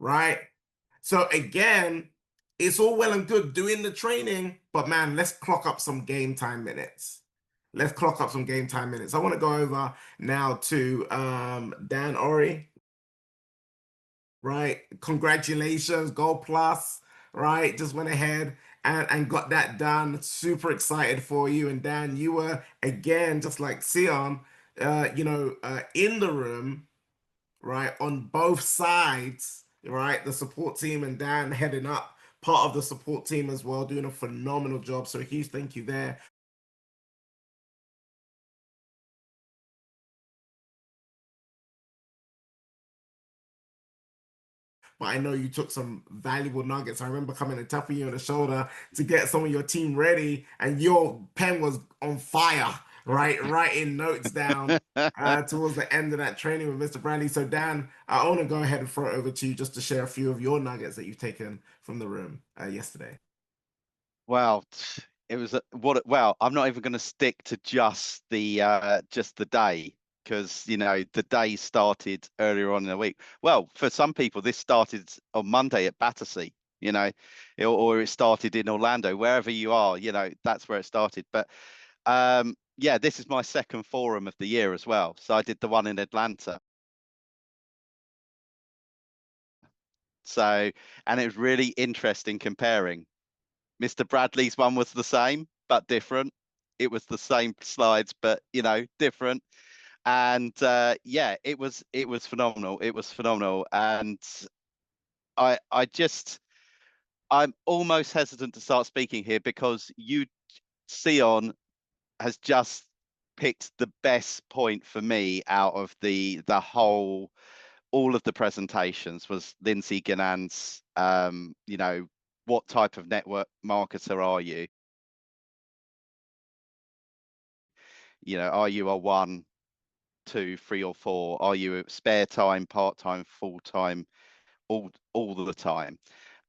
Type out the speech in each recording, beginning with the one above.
right? So again, it's all well and good doing the training, but man, let's clock up some game time minutes. Let's clock up some game time minutes. I want to go over now to Dan Ori, right? Congratulations, Gold Plus, right? Just went ahead and got that done. Super excited for you. And Dan, you were again, just like Sion, in the room, right? On both sides, right? The support team and Dan heading up part of the support team as well, doing a phenomenal job. So a huge thank you there. But I know you took some valuable nuggets. I remember coming and tapping you on the shoulder to get some of your team ready, and your pen was on fire, right? Writing notes down towards the end of that training with Mr. Bradley. So, Dan, I want to go ahead and throw it over to you just to share a few of your nuggets that you've taken from the room yesterday. Well, it was well, I'm not even going to stick to just the day, because the day started earlier on in the week. Well, for some people, this started on Monday at Battersea, or it started in Orlando, wherever you are, that's where it started. But yeah, this is my second forum of the year as well. So I did the one in Atlanta. So, and it was really interesting comparing. Mr. Bradley's one was the same, but different. It was the same slides, but different. And yeah, it was phenomenal. It was phenomenal. And I just I'm almost hesitant to start speaking here, because Sion has just picked the best point for me out of the whole all of the presentations. Was Lindsay Ganan's what type of network marketer are you? Are you a one, two, three, or four? Are you spare time, part time, full time, all the time?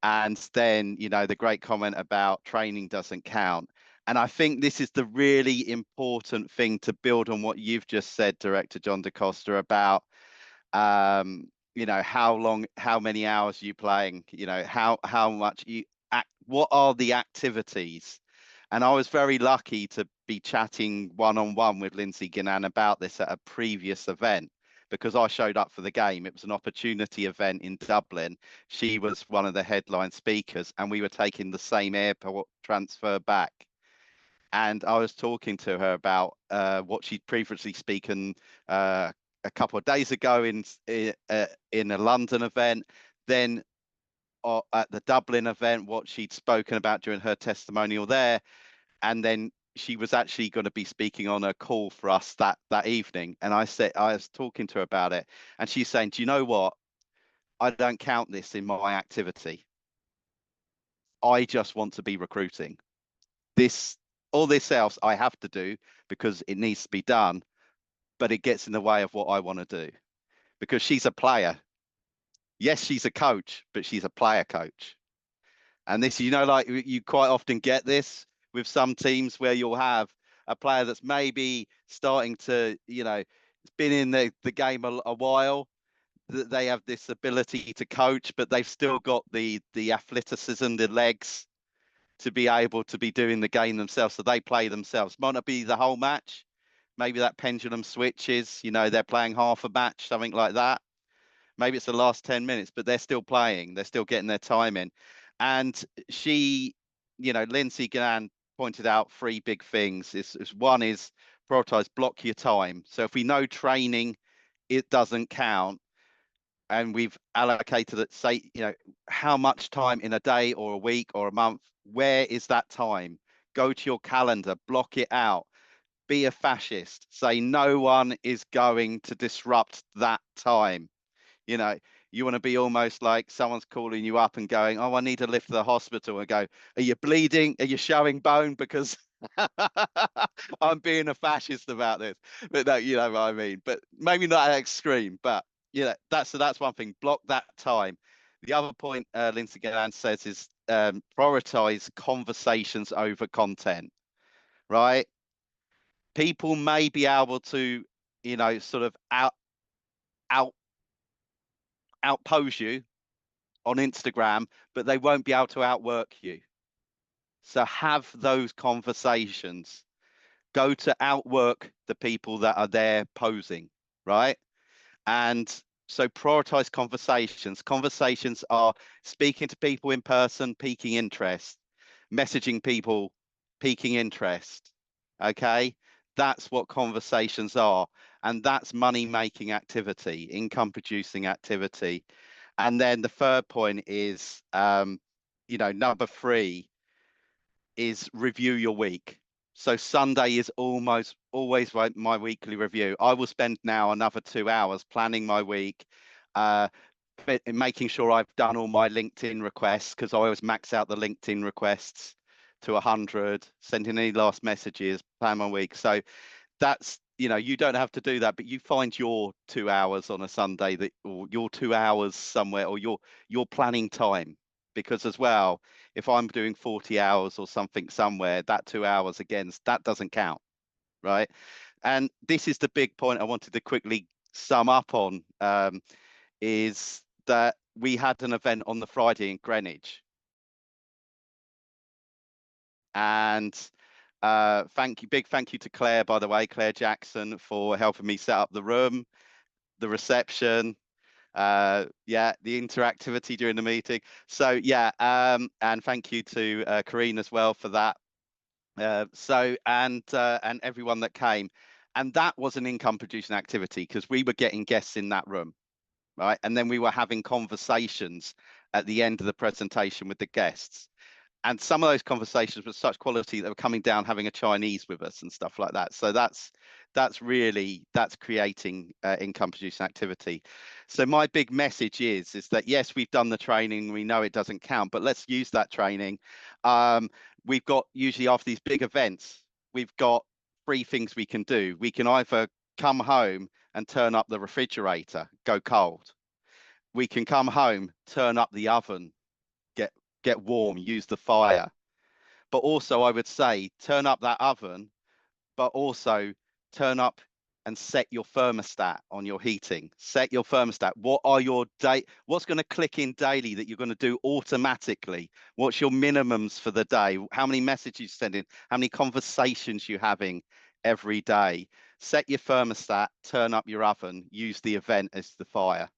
And then, the great comment about training doesn't count. And I think this is the really important thing to build on what you've just said, Director John Dacosta, about how many hours you playing, how much you act, what are the activities. And I was very lucky to be chatting one-on-one with Lindsay Ginan about this at a previous event, because I showed up for the game. It was an opportunity event in Dublin. She was one of the headline speakers, and we were taking the same airport transfer back. And I was talking to her about what she'd previously spoken a couple of days ago in a London event, then at the Dublin event, what she'd spoken about during her testimonial there, and then she was actually going to be speaking on a call for us that evening. And I was talking to her about it, and she's saying, "Do you know what? I don't count this in my activity. I just want to be recruiting. This all this else I have to do because it needs to be done, but it gets in the way of what I want to do." Because she's a player. Yes, she's a coach, but she's a player coach. And this, like you quite often get this with some teams, where you'll have a player that's maybe starting to, it's been in the game a while, that they have this ability to coach, but they've still got the athleticism, the legs to be able to be doing the game themselves. So they play themselves. Might not be the whole match. Maybe that pendulum switches, they're playing half a match, something like that. Maybe it's the last 10 minutes, but they're still playing. They're still getting their time in. And she, Lindsay Gann pointed out three big things. One is prioritize, block your time. So if we know training, it doesn't count, and we've allocated it, say, how much time in a day or a week or a month, where is that time? Go to your calendar, block it out. Be a fascist. Say no one is going to disrupt that time. You know, you want to be almost like someone's calling you up and going, "Oh, I need to lift the hospital," and go, "Are you bleeding? Are you showing bone?" Because I'm being a fascist about this. But no, you know what I mean. But maybe not at extreme. But that's one thing. Block that time. The other point Lindsay Gann says is prioritize conversations over content. Right? People may be able to, sort of out outpose you, on Instagram, but they won't be able to outwork you. So have those conversations. Go to outwork the people that are there posing, right? And so prioritize conversations. Conversations are speaking to people in person, piquing interest, messaging people, piquing interest. Okay. That's what conversations are. And that's money making activity, income producing activity. And then the third point is, number three is review your week. So Sunday is almost always my weekly review. I will spend now another 2 hours planning my week, uh, making sure I've done all my LinkedIn requests because I always max out the LinkedIn requests to 100, sending any last messages, plan my week. So that's, you don't have to do that, but you find your 2 hours on a Sunday that, or your 2 hours somewhere, or your planning time. Because as well, if I'm doing 40 hours or something somewhere, that 2 hours again, that doesn't count, right? And this is the big point I wanted to quickly sum up on, is that we had an event on the Friday in Greenwich, and big thank you to Claire, by the way, Claire Jackson, for helping me set up the room, the reception, yeah, the interactivity during the meeting. So yeah, and thank you to Karine as well for that. And everyone that came, and that was an income producing activity because we were getting guests in that room, right? And then we were having conversations at the end of the presentation with the guests, and some of those conversations were such quality that were coming down having a Chinese with us and stuff like that. So that's creating income producing activity. So my big message is that yes, we've done the training, we know it doesn't count, but let's use that training. We've got, usually after these big events, we've got three things we can do. We can either come home and turn up the refrigerator, go cold. We can come home, turn up the oven, get get warm, use the fire. But also, I would say turn up that oven, but also turn up and set your thermostat on your heating. Set your thermostat. What's going to click in daily that you're going to do automatically? What's your minimums for the day? How many messages you sending? How many conversations you having every day? Set your thermostat, turn up your oven, use the event as the fire.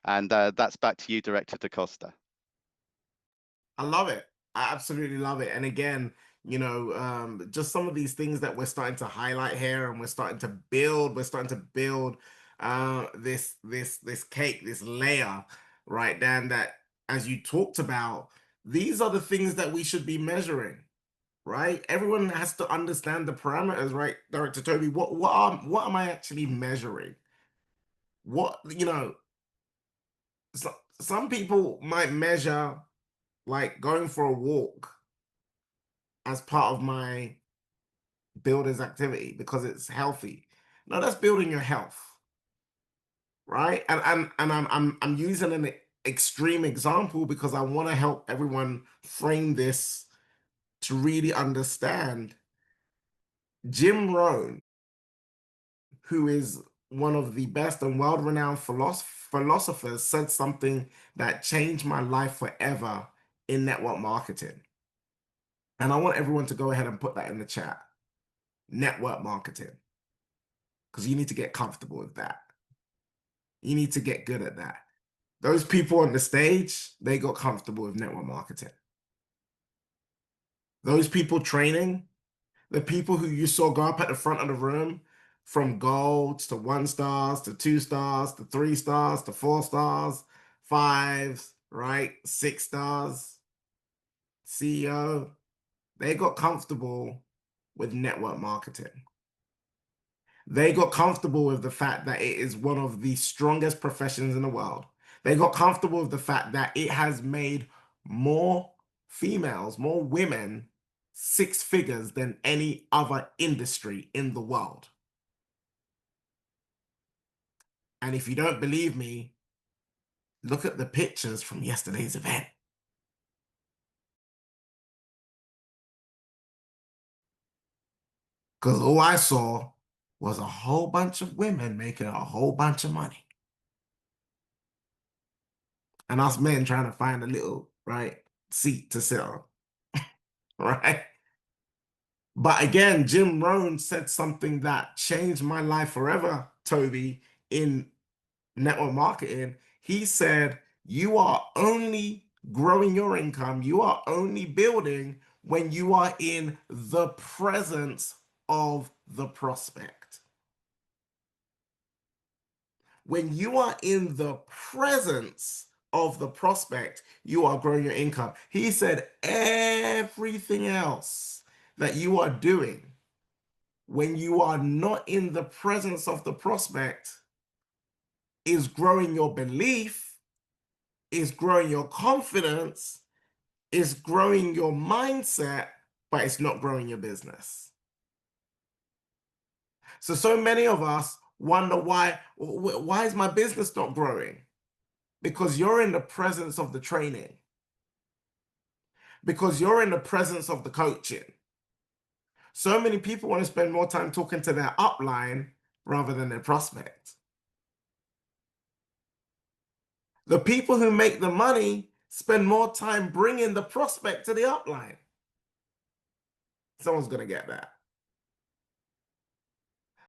And that's back to you, Director Dacosta. I love it. I absolutely love it. And again, just some of these things that we're starting to highlight here, and we're starting to build this cake, this layer, right, Dan, that as you talked about, these are the things that we should be measuring, right? Everyone has to understand the parameters, right, Director Toby? What am I actually measuring? What, some people might measure like going for a walk as part of my builder's activity because it's healthy. No, that's building your health, right? And I'm using an extreme example because I want to help everyone frame this to really understand. Jim Rohn, who is one of the best and world-renowned philosophers, said something that changed my life forever in network marketing. And I want everyone to go ahead and put that in the chat. Network marketing. Because you need to get comfortable with that. You need to get good at that. Those people on the stage, they got comfortable with network marketing. Those people training, the people who you saw go up at the front of the room from golds to 1 stars to 2 stars to 3 stars to 4 stars, fives, right? 6 stars, CEO, they got comfortable with network marketing. They got comfortable with the fact that it is one of the strongest professions in the world. They got comfortable with the fact that it has made more females, more women, 6 figures than any other industry in the world. And if you don't believe me, look at the pictures from yesterday's event. Because all I saw was a whole bunch of women making a whole bunch of money. and us men trying to find a little right seat to sit on, right? But again, Jim Rohn said something that changed my life forever, Toby, in network marketing. He said, you are only growing your income, you are only building when you are in the presence of the prospect. When you are in the presence of the prospect, you are growing your income. He said everything else that you are doing when you are not in the presence of the prospect is growing your belief, is growing your confidence, is growing your mindset, but it's not growing your business. So many of us wonder why is my business not growing? Because you're in the presence of the training, because you're in the presence of the coaching. So many people want to spend more time talking to their upline rather than their prospect. The people who make the money spend more time bringing the prospect to the upline. Someone's going to get that.